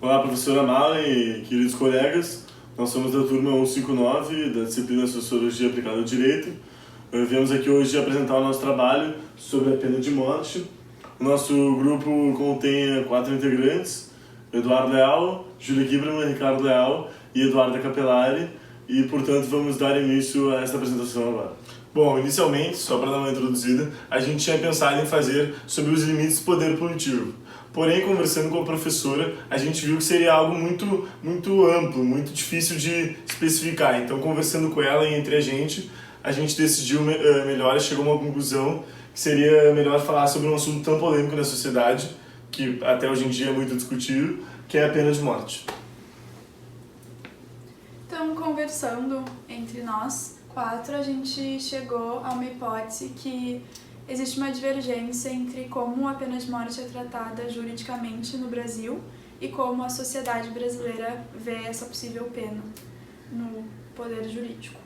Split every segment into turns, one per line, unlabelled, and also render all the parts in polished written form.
Olá, professora Mala e queridos colegas. Nós somos da turma 159 da disciplina Sociologia Aplicada ao Direito. Viemos aqui hoje apresentar o nosso trabalho sobre a pena de morte. O nosso grupo contém 4 integrantes: Eduardo Leal, Júlia Giberman, Ricardo Leal e Eduardo Capelari, e, portanto, vamos dar início a esta apresentação agora.
Bom, inicialmente, só para dar uma introduzida, a gente tinha pensado em fazer sobre os limites do poder punitivo. Porém, conversando com a professora, a gente viu que seria algo muito amplo, muito difícil de especificar. Então, conversando com ela e entre a gente decidiu melhor e chegou a uma conclusão que seria melhor falar sobre um assunto tão polêmico na sociedade, que até hoje em dia é muito discutido, que é a pena de morte.
Então, conversando entre nós 4, a gente chegou a uma hipótese que existe uma divergência entre como a pena de morte é tratada juridicamente no Brasil e como a sociedade brasileira vê essa possível pena no poder jurídico.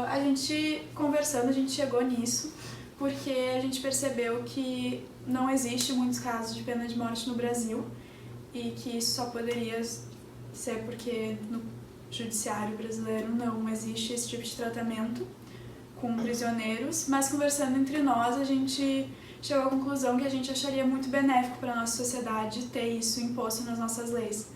A gente conversando, a gente chegou nisso porque a gente percebeu que não existe muitos casos de pena de morte no Brasil e que isso só poderia ser porque no judiciário brasileiro não existe esse tipo de tratamento com prisioneiros, mas conversando entre nós a gente chegou à conclusão que a gente acharia muito benéfico para a nossa sociedade ter isso imposto nas nossas leis.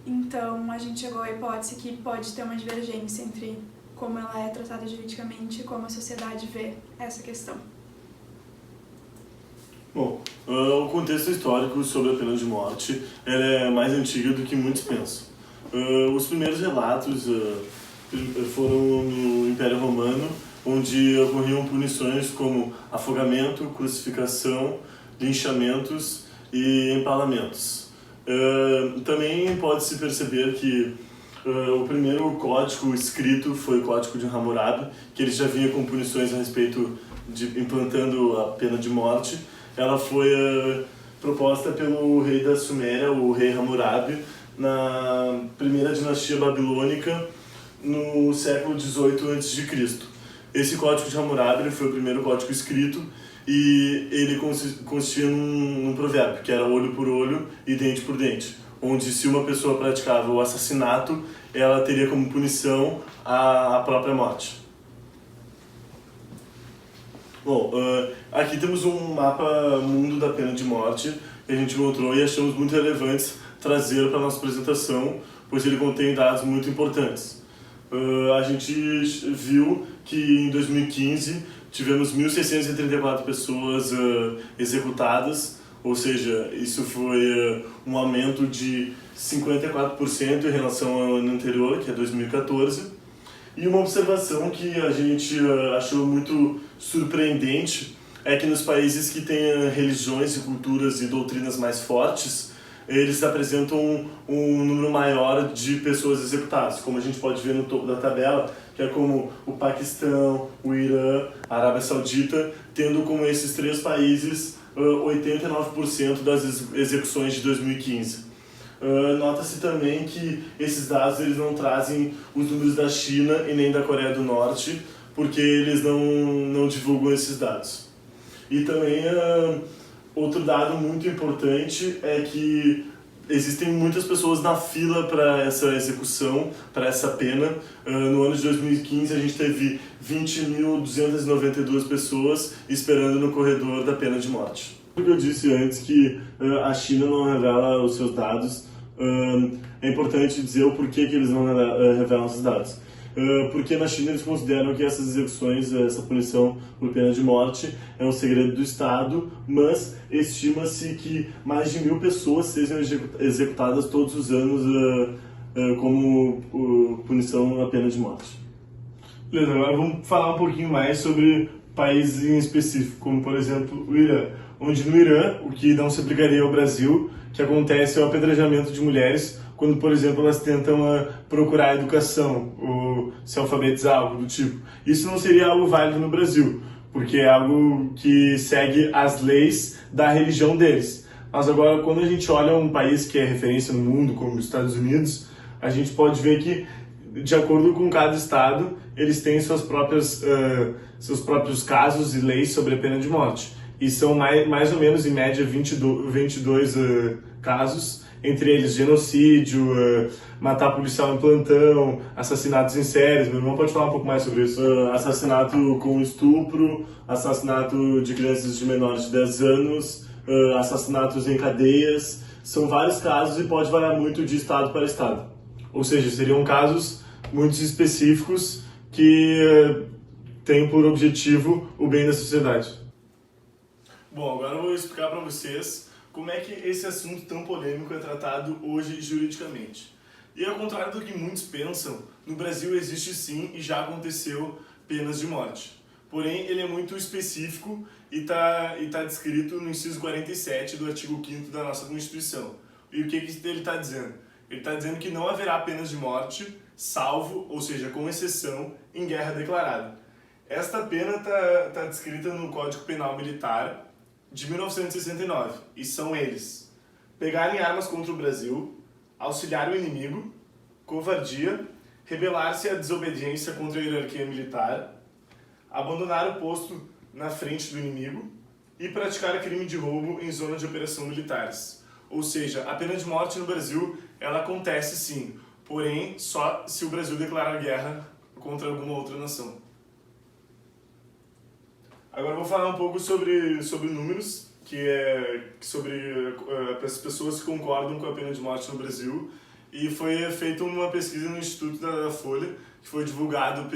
Então a gente chegou à hipótese que pode ter uma divergência entre como ela é tratada juridicamente e como a sociedade vê essa questão.
Bom, o contexto histórico sobre a pena de morte ela é mais antiga do que muitos pensam. Os primeiros relatos foram no Império Romano, onde ocorriam punições como afogamento, crucificação, linchamentos e empalamentos. Também pode-se perceber que o primeiro código escrito foi o Código de Hammurabi, que ele já vinha com punições a respeito de implantando a pena de morte. Ela foi proposta pelo rei da Suméria, o rei Hammurabi, na primeira dinastia babilônica, no século XVIII a.C. Esse Código de Hammurabi foi o primeiro código escrito e ele consistia num provérbio, que era olho por olho e dente por dente, onde se uma pessoa praticava o assassinato, ela teria como punição a própria morte. Bom, aqui temos um mapa mundo da pena de morte que a gente encontrou e achamos muito relevantes trazer para a nossa apresentação, pois ele contém dados muito importantes. A gente viu que em 2015 tivemos 1.634 pessoas executadas, ou seja, isso foi um aumento de 54% em relação ao ano anterior, que é 2014. E uma observação que a gente achou muito surpreendente é que nos países que têm religiões e culturas e doutrinas mais fortes, eles apresentam um número maior de pessoas executadas, como a gente pode ver no topo da tabela, que é como o Paquistão, o Irã, a Arábia Saudita, tendo como esses 3 países 89% das execuções de 2015. Nota-se também que esses dados eles não trazem os números da China e nem da Coreia do Norte, porque eles não divulgam esses dados. E também outro dado muito importante é que existem muitas pessoas na fila para essa execução, para essa pena. No ano de 2015 a gente teve 20.292 pessoas esperando no corredor da pena de morte. Porque eu disse antes que a China não revela os seus dados, é importante dizer o porquê que eles não revelam esses dados. Porque na China eles consideram que essas execuções, essa punição por pena de morte é um segredo do Estado, mas estima-se que mais de 1.000 pessoas sejam executadas todos os anos como punição à pena de morte.
Beleza, agora vamos falar um pouquinho mais sobre países em específico, como por exemplo o Irã, onde no Irã, o que não se aplicaria ao Brasil, que acontece é o apedrejamento de mulheres quando, por exemplo, elas tentam procurar educação ou se alfabetizar, algo do tipo. Isso não seria algo válido no Brasil, porque é algo que segue as leis da religião deles. Mas agora, quando a gente olha um país que é referência no mundo, como os Estados Unidos, a gente pode ver que, de acordo com cada estado, eles têm seus próprios casos e leis sobre a pena de morte. E são mais ou menos, em média, 22 casos entre eles genocídio, matar policial em plantão, assassinatos em séries. Meu irmão pode falar um pouco mais sobre isso.
Assassinato com estupro, assassinato de crianças de menores de 10 anos, assassinatos em cadeias. São vários casos e pode variar muito de estado para estado.
Ou seja, seriam casos muito específicos que têm por objetivo o bem da sociedade.
Bom, agora eu vou explicar para vocês como é que esse assunto tão polêmico é tratado hoje juridicamente. E ao contrário do que muitos pensam, no Brasil existe sim e já aconteceu penas de morte. Porém, ele é muito específico e está descrito no inciso 47 do artigo 5º da nossa Constituição. E o que ele está dizendo? Ele está dizendo que não haverá penas de morte, salvo, ou seja, com exceção, em guerra declarada. Esta pena está descrita no Código Penal Militar de 1969, e são eles: pegarem armas contra o Brasil, auxiliar o inimigo, covardia, rebelar-se à desobediência contra a hierarquia militar, abandonar o posto na frente do inimigo e praticar crime de roubo em zona de operação militares. Ou seja, a pena de morte no Brasil, ela acontece sim, porém só se o Brasil declarar guerra contra alguma outra nação. Agora eu vou falar um pouco sobre números, sobre as pessoas que concordam com a pena de morte no Brasil. E foi feita uma pesquisa no Instituto da Folha, que foi divulgado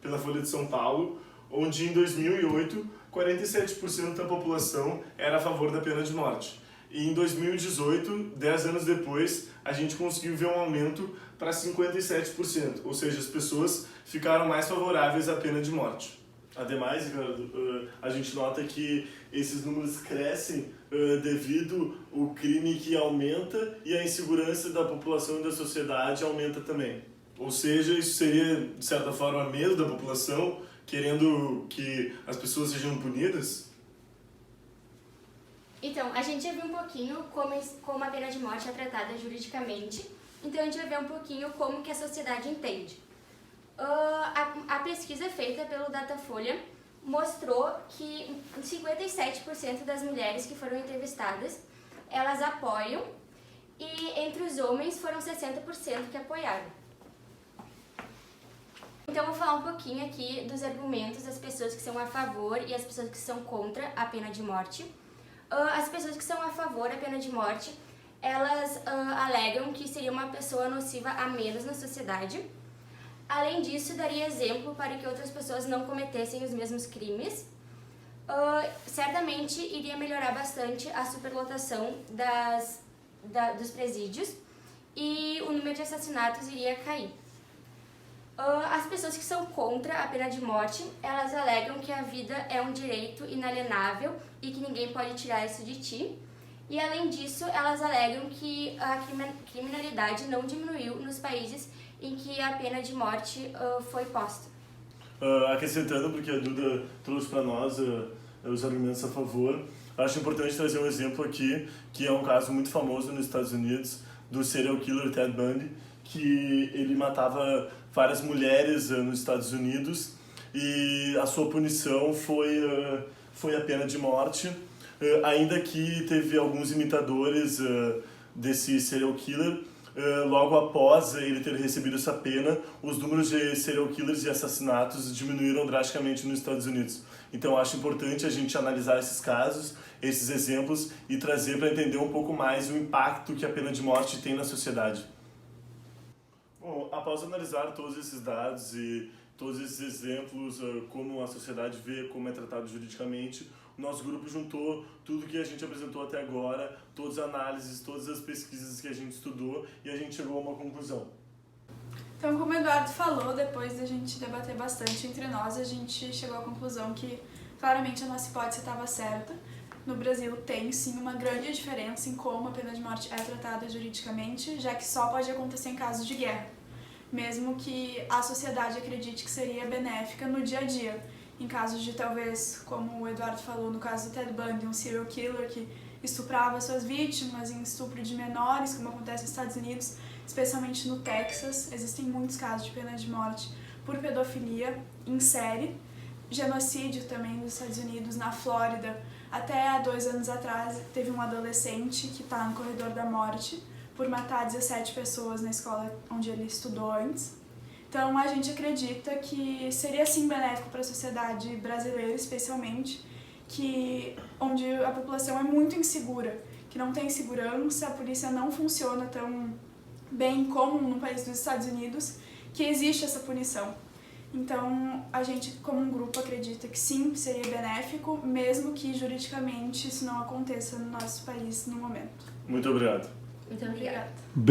pela Folha de São Paulo, onde em 2008, 47% da população era a favor da pena de morte. E em 2018, 10 anos depois, a gente conseguiu ver um aumento para 57%, ou seja, as pessoas ficaram mais favoráveis à pena de morte. Ademais, Ricardo, a gente nota que esses números crescem devido ao crime que aumenta e a insegurança da população e da sociedade aumenta também. Ou seja, isso seria, de certa forma, medo da população, querendo que as pessoas sejam punidas?
Então, a gente já viu um pouquinho como a pena de morte é tratada juridicamente, então a gente vai ver um pouquinho como que a sociedade entende. A pesquisa feita pelo Datafolha mostrou que 57% das mulheres que foram entrevistadas, elas apoiam, e entre os homens foram 60% que apoiaram. Então eu vou falar um pouquinho aqui dos argumentos das pessoas que são a favor e as pessoas que são contra a pena de morte. As pessoas que são a favor da pena de morte, elas alegam que seria uma pessoa nociva a menos na sociedade. Além disso, daria exemplo para que outras pessoas não cometessem os mesmos crimes. Certamente iria melhorar bastante a superlotação dos presídios e o número de assassinatos iria cair. As pessoas que são contra a pena de morte, elas alegam que a vida é um direito inalienável e que ninguém pode tirar isso de ti. E além disso, elas alegam que a criminalidade não diminuiu nos países em que a pena de morte foi posta.
Acrescentando, porque a Duda trouxe para nós os argumentos a favor, acho importante trazer um exemplo aqui, que é um caso muito famoso nos Estados Unidos, do serial killer Ted Bundy, que ele matava várias mulheres nos Estados Unidos e a sua punição foi a pena de morte, ainda que teve alguns imitadores desse serial killer. Logo após ele ter recebido essa pena, os números de serial killers e assassinatos diminuíram drasticamente nos Estados Unidos. Então acho importante a gente analisar esses casos, esses exemplos e trazer para entender um pouco mais o impacto que a pena de morte tem na sociedade. Bom, após analisar todos esses dados e todos esses exemplos, como a sociedade vê, como é tratado juridicamente, o nosso grupo juntou tudo que a gente apresentou até agora, todas as análises, todas as pesquisas que a gente estudou e a gente chegou a uma conclusão.
Então, como o Eduardo falou, depois da gente debater bastante entre nós, a gente chegou à conclusão que claramente a nossa hipótese estava certa. No Brasil tem sim uma grande diferença em como a pena de morte é tratada juridicamente, já que só pode acontecer em casos de guerra, mesmo que a sociedade acredite que seria benéfica no dia a dia. Em casos de, talvez, como o Eduardo falou, no caso do Ted Bundy, um serial killer que estuprava suas vítimas em estupro de menores, como acontece nos Estados Unidos, especialmente no Texas. Existem muitos casos de pena de morte por pedofilia em série, genocídio também nos Estados Unidos, na Flórida. Até há 2 anos atrás, teve um adolescente que está no corredor da morte por matar 17 pessoas na escola onde ele estudou antes. Então, a gente acredita que seria, sim, benéfico para a sociedade brasileira, especialmente, onde a população é muito insegura, que não tem segurança, a polícia não funciona tão bem como no país dos Estados Unidos, que existe essa punição. Então, a gente, como um grupo, acredita que sim, seria benéfico, mesmo que juridicamente isso não aconteça no nosso país no momento.
Muito obrigado.
Muito obrigada.